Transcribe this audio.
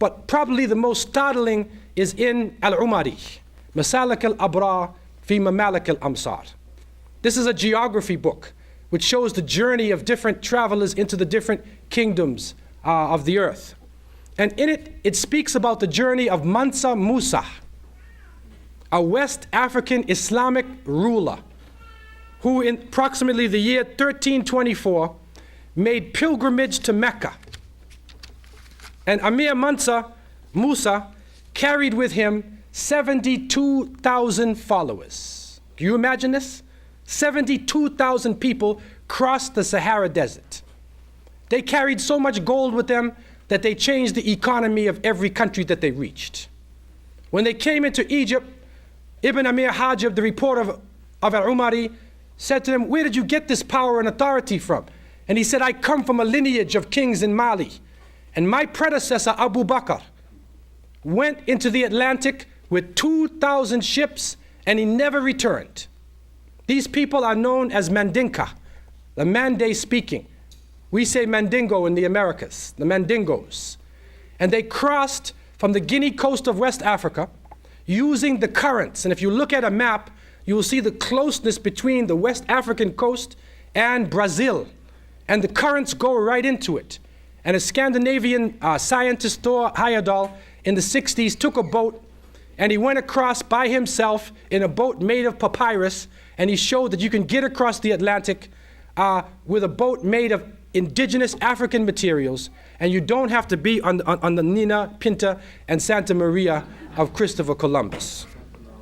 but probably the most startling is in Al-Umari, Masalik al-Abrar fi Mamalik al-Amsar. This is a geography book which shows the journey of different travelers into the different kingdoms of the earth. And in it, it speaks about the journey of Mansa Musa, a West African Islamic ruler who in approximately the year 1324 made pilgrimage to Mecca. And Amir Mansa Musa carried with him 72,000 followers. Can you imagine this? 72,000 people crossed the Sahara Desert. They carried so much gold with them that they changed the economy of every country that they reached. When they came into Egypt, Ibn Amir Hajib, the reporter of Al-Umari, said to them, "Where did you get this power and authority from?" And he said, "I come from a lineage of kings in Mali. And my predecessor, Abu Bakr, went into the Atlantic with 2,000 ships and he never returned." These people are known as Mandinka, the Mande speaking. We say Mandingo in the Americas, the Mandingos. And they crossed from the Guinea coast of West Africa using the currents. And if you look at a map, you will see the closeness between the West African coast and Brazil. And the currents go right into it. And a Scandinavian scientist, Thor Heyerdahl, in the 60s took a boat and he went across by himself in a boat made of papyrus, and he showed that you can get across the Atlantic with a boat made of indigenous African materials, and you don't have to be on the Nina, Pinta, and Santa Maria of Christopher Columbus.